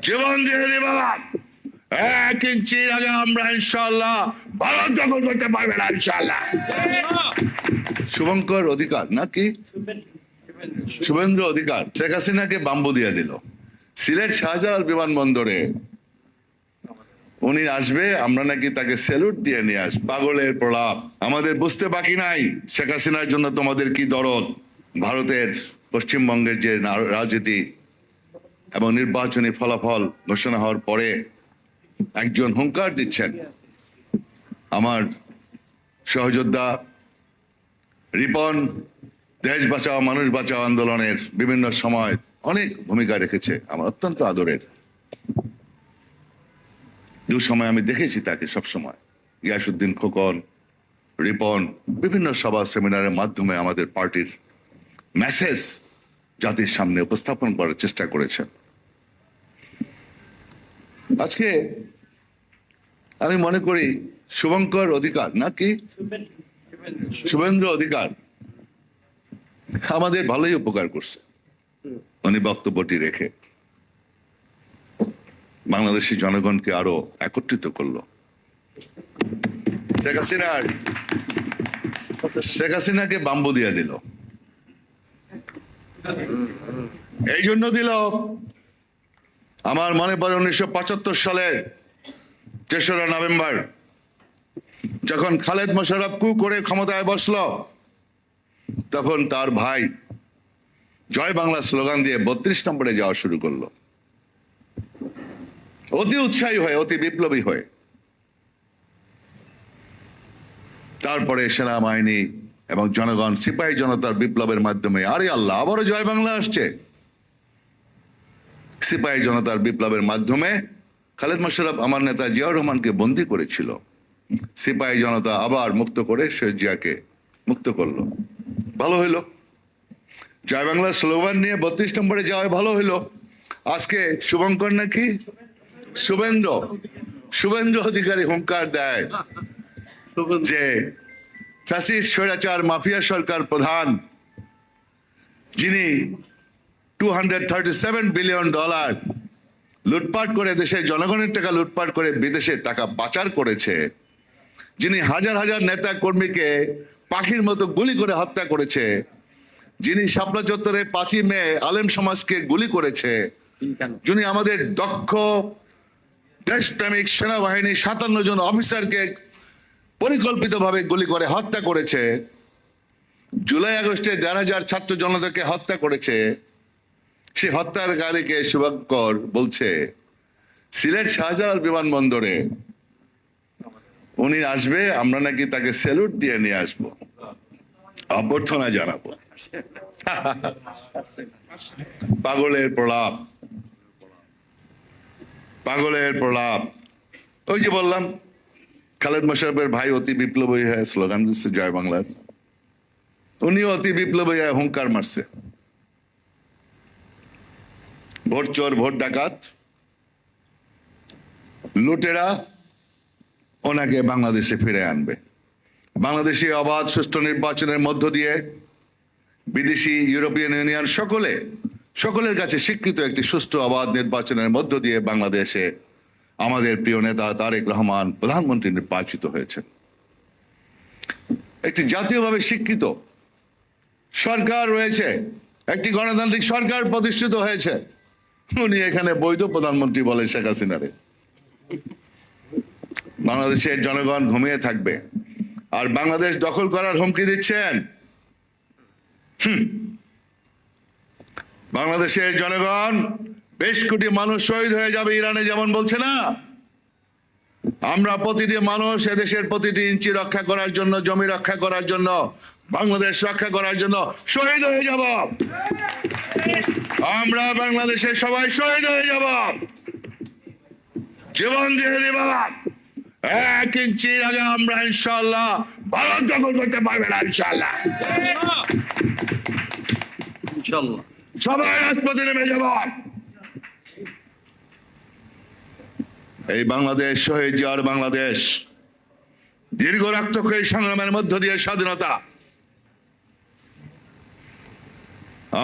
জীবন দিয়ে দিব। 1 ইঞ্চির আগে আমরা ইনশাআল্লাহ ভারত দখল করতে পারবে না ইনশাআল্লাহ। শুভঙ্কর অধিকার নাকি শুভেন্দ্র অধিকার শেখ হাসিনাকে বাম্বু দিয়ে দিল সিলেট শাহজালাল বিমানবন্দরে। উনি আসবে, আমরা নাকি তাকে স্যালুট দিয়ে নিয়ে আস। পাগলের প্রলাপ। আমাদের বুঝতে বাকি নাই শেখ হাসিনার জন্য তোমাদের কি দরদ। ভারতের পশ্চিমবঙ্গের যে রাজনীতি এবং নির্বাচনী ফলাফল ঘোষণা হওয়ার পরে একজন হুঙ্কার দিচ্ছেন, আমার সহযোদ্ধা রিপন দেশ বাঁচাও মানুষ বাঁচাও আন্দোলনের বিভিন্ন সময় অনেক ভূমিকা রেখেছে, আমার অত্যন্ত আদরের। দু সময় আমি দেখেছি তাকে সবসময়। গিয়াসউদ্দিন খোকন, রিপন বিভিন্ন সভা সেমিনারের মাধ্যমে আমাদের পার্টির মেসেজ জাতির সামনে উপস্থাপন করার চেষ্টা করেছেন। আজকে আমি মনে করি শুভঙ্কর অধিকার নাকি শুভেন্দ্র অধিকার আমাদের ভালোই উপকার করছে উনি বক্তব্যটি রেখে। বাংলাদেশি জনগণকে আরো একত্রিত করলো। শেখ হাসিনাকে বাম্বু দিয়ে দিল। এই জন্য দিল, আমার মনে পড়ে 1975 সালের 3রা নভেম্বর যখন খালেদ মোশাররফ কু করে ক্ষমতায় বসলো, তখন তার ভাই জয় বাংলা স্লোগান দিয়ে 32 নম্বরে যাওয়া শুরু করলো, অতি উৎসাহী হয়ে, অতি বিপ্লবী হয়ে। তারপরে সেনাবাহিনী এবং জনগণ সিপাহী জনতার বিপ্লবের মাধ্যমে, আরে আল্লাহ, আবারও জয় বাংলা আসছে। সিপাহী জনতার বিপ্লবের মাধ্যমে খালেদ মোশাররফ আমার নেতা জিয়াউর রহমানকে বন্দী করেছিল। সিপাহী জনতা আবার মুক্ত করে শেখ জিয়াকে মুক্ত করলো, ভালো হইলো। জয় বাংলা স্লোগান নিয়ে 32 নম্বরে যাওয়া ভালো হইলো। আজকে শুভঙ্কর নাকি শুভেন্দ্র অধিকারী হুঙ্কার দেয় যে ফ্যাসিস্ট স্বৈরাচার মাফিয়া সরকার প্রধান, যিনি $237 বিলিয়ন লুটপাট করে, দেশের জনগণের টাকা লুটপাট করে বিদেশে টাকা পাচার করেছে, যিনি হাজার হাজার নেতা কর্মীকে পাখির মতো গুলি করে হত্যা করেছে, যিনি শাপলা চত্বরে 5ই মে আলেম সমাজকে গুলি করেছে, যিনি আমাদের দক্ষ দেশপ্রেমিক সেনাবাহিনী 57 জন অফিসারকে পরিকল্পিতভাবে গুলি করে হত্যা করেছে, জুলাই আগস্টে 1,500 ছাত্র জনতাকে হত্যা করেছে, সে হত্যাকারীকে শুভঙ্কর বলছে সিলেট শাহজালাল বিমানবন্দরে উনি আসবে, আমরা নাকি তাকে স্যালুট দিয়ে নিয়ে আসবো, অভ্যর্থনা জানাবো। পাগলের প্রলাপ, পাগলের প্রলাপ। ওই যে বললাম, খালেদ মোশাররফের ভাই অতি বিপ্লবী হয়ে স্লোগান দিচ্ছে জয় বাংলার, উনিও অতি বিপ্লবী হয়ে হুঙ্কার মারছে, ভোট চোর ভোট ডাকাত লুটেরা ওনাকে বাংলাদেশে ফিরে আনবে। বাংলাদেশে অবাধ সুষ্ঠু নির্বাচনের মধ্য দিয়ে বিদেশি, ইউরোপিয়ান ইউনিয়ন সকলের কাছে স্বীকৃত একটি সুষ্ঠু অবাধ নির্বাচনের মধ্য দিয়ে বাংলাদেশে আমাদের প্রিয় নেতা তারেক রহমান প্রধানমন্ত্রী নির্বাচিত হয়েছে। একটি জাতীয়ভাবে স্বীকৃত সরকার রয়েছে, একটি গণতান্ত্রিক সরকার প্রতিষ্ঠিত হয়েছে। উনি এখানে বৈধ প্রধানমন্ত্রী বলে শেখ হাসিনারে। বাংলাদেশের জনগণ ঘুমিয়ে থাকবে আর বাংলাদেশ দখল করার হুমকি দিচ্ছেন। বাংলাদেশের জনগণ, বেশ কোটি মানুষ শহীদ হয়ে যাবে ইরানে, যেমন বলছে না, আমরা প্রতিটি মানুষ এদেশের প্রতিটি ইঞ্চি রক্ষা করার জন্য, জমি রক্ষা করার জন্য, বাংলাদেশ রক্ষা করার জন্য শহীদ হয়ে যাব। আমরা বাংলাদেশের সবাই শহীদ হয়ে যাব, জীবন দিয়ে দিব। 1 ইঞ্চির আগে আমরা ইনশাআল্লাহ ভারত দখল করতে পারবে না ইনশাআল্লাহ। সবাই রাজপথে নেমে যাব। এই বাংলাদেশ শহীদ জিয়ার বাংলাদেশ, দীর্ঘ রক্তক্ষয়ী সংগ্রামের মধ্য দিয়ে স্বাধীনতা।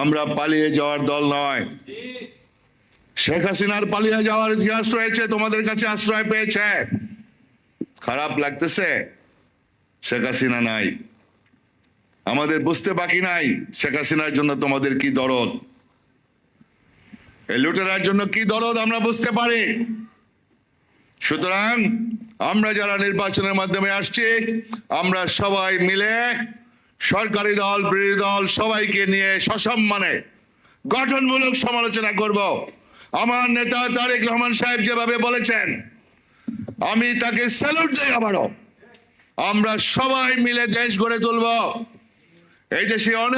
আমরা পালিয়ে যাওয়ার দল নয়। শেখ হাসিনার পালিয়ে যাওয়ার ইতিহাস রয়েছে, তোমাদের কাছে আশ্রয় পেয়েছে। খারাপ লাগতেছে শেখ হাসিনা নাই, আমাদের বুঝতে বাকি নাই শেখ হাসিনার জন্য তোমাদের কি দরদ, এই লুটেরার জন্য কি দরদ আমরা বুঝতে পারি। সুতরাং আমরা যারা নির্বাচনের মাধ্যমে আসছি, আমরা সবাই মিলে সরকারি দল বিরোধী দল সবাইকে নিয়ে সসম্মানে গঠনমূলক সমালোচনা করব। আমার নেতা তারেক রহমান সাহেব যেভাবে বলেছেন, আমি তাকে স্যালুট দেই। আবারও আমরা সবাই মিলে দেশ গড়ে তুলব। এই দেশে অনেক